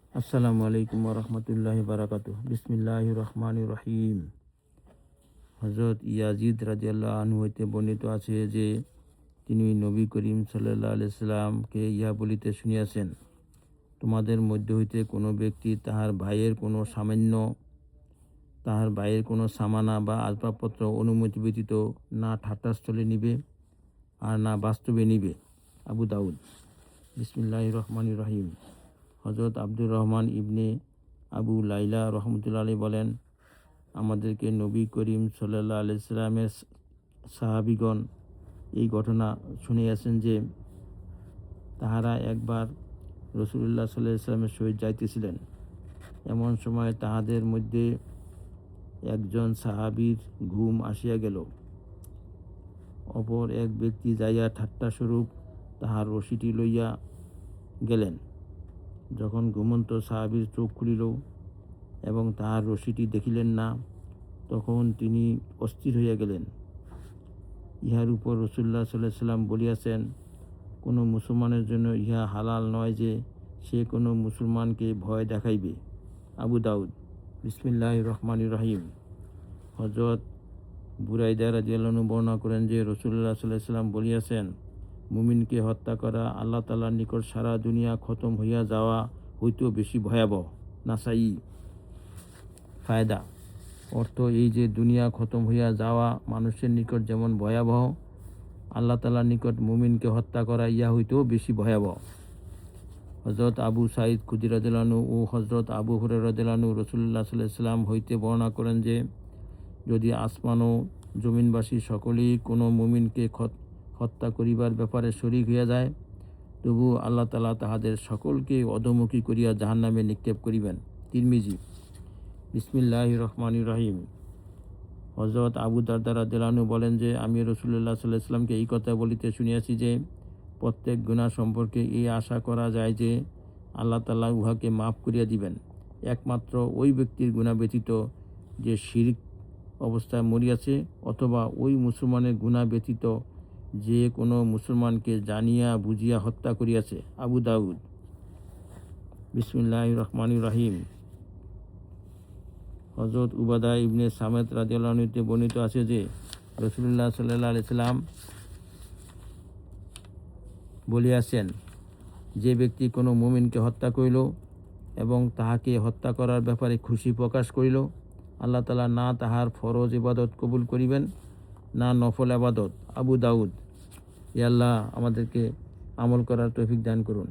আসসালামু আলাইকুম রহমতুল্লাহি বারাকাতু। বিসমিল্লাহির রহমানির রহিম। হযরত ইয়াজিদ রাদিয়াল্লাহু আনহু হইতে বর্ণিত আছে যে তিনি নবী করিম সাল্লাল্লাহু আলাইহি সাল্লামকে ইহা বলিতে শুনিয়াছেন, তোমাদের মধ্য হইতে কোনো ব্যক্তি তাহার ভাইয়ের কোনো সামানা বা আসবাবপত্র অনুমতি ব্যতীত না ঠাট্টাস্থলে নিবে আর না বাস্তবে নিবে। আবু দাউদ। বিসমিল্লাহির রহমানির রহিম। হযরত আব্দুর রহমান ইবনে আবু লাইলা রহমতুল্লাহ আলাইহি বলেন, আমাদেরকে নবী করিম সাল্লাল্লাহু আলাইহি সাল্লামের সাহাবীগণ এই ঘটনা শুনিয়াছেন যে তাহারা একবার রাসূলুল্লাহ সাল্লাল্লাহু আলাইহি সাল্লামের সহিত যাইতেছিলেন। এমন সময় তাহাদের মধ্যে একজন সাহাবীর ঘুম আসিয়া গেল। অপর এক ব্যক্তি যাইয়া ঠাট্টাস্বরূপ তাহার রশিটি লইয়া গেলেন। যখন ঘুমন্ত সাহাবীর চোখ খুলিল এবং তাহার রশিটি দেখিলেন না, তখন তিনি অস্থির হইয়া গেলেন। ইহার উপর রাসূলুল্লাহ সাল্লাল্লাহু আলাইহি সাল্লাম বলিয়াছেন, কোনো মুসলমানের জন্য ইহা হালাল নয় যে সে কোনো মুসলমানকে ভয় দেখাইবে। আবু দাউদ। বিসমিল্লাহির রহমানির রহিম। হযরত বুরাইদা রাদিয়াল্লাহু আনহু বর্ণনা করেন যে রাসূলুল্লাহ সাল্লাল্লাহু আলাইহি সাল্লাম বলিয়াছেন, মুমিনকে হত্যা করা আল্লাহ তাআলার নিকট সারা দুনিয়া খতম হইয়া যাওয়া হইতেও বেশি ভয়াবহ। নাসাই। ফায়দা। অর্থ এই যে দুনিয়া খতম হইয়া যাওয়া মানুষের নিকট যেমন ভয়াবহ, আল্লাহ তাআলার নিকট মুমিনকে হত্যা করা ইহা হইতেও বেশি ভয়াবহ। হযরত আবু সাঈদ খুদরী রাদিয়াল্লাহু আনহু ও হযরত আবু হুরায়রা রাদিয়াল্লাহু আনহু রাসূলুল্লাহ সাল্লাল্লাহু আলাইহি সাল্লাম হইতে বর্ণনা করেন যে, যদি আসমান ও জমিনবাসী সকলেই কোনো মুমিনকে হত্যা করিবার ব্যাপারে শরীক হইয়া যায়, তবু আল্লাহ তাআলা তাহাদের সকলকে অধোমুখী করিয়া জাহান্নামে নিক্ষেপ করিবেন। তিরমিজি। বিসমিল্লাহির রহমানির রহিম। হযরত আবু দারদা রাদিয়াল্লাহু আনহু বলেন যে, আমি রাসূলুল্লাহ সাল্লাল্লাহু আলাইহি সাল্লামকে এই কথা বলিতে শুনিয়াছি যে, প্রত্যেক গুনাহ সম্পর্কে এই আশা করা যায় যে আল্লাহ তাআলা উহাকে মাফ করিয়া দিবেন, একমাত্র ওই ব্যক্তির গুনাহ ব্যতীত যে শিরক অবস্থায় মরিয়াছে, অথবা ওই মুসলমানের গুনাহ ব্যতীত যে কোনো মুসলমানকে জানিয়া বুঝিয়া হত্যা করিয়াছে। আবু দাউদ। বিসমিল্লাহির রহমানির রহিম। হযরত উবাদা ইবনে সামিত রাদিয়াল্লাহু আনহু হতে বর্ণিত আছে যে রাসূলুল্লাহ সাল্লাল্লাহু আলাইহি সাল্লাম বলিয়াছেন, যে ব্যক্তি কোনো মুমিনকে হত্যা করিল এবং তাহাকে হত্যা করার ব্যাপারে খুশি প্রকাশ করিল, আল্লাহ তাআলা না তাহার ফরজ ইবাদত কবুল করিবেন না নফল ইবাদত। আবু দাউদ। ইয়া আল্লাহ আমাদেরকে আমল করার তৌফিক দান করুন।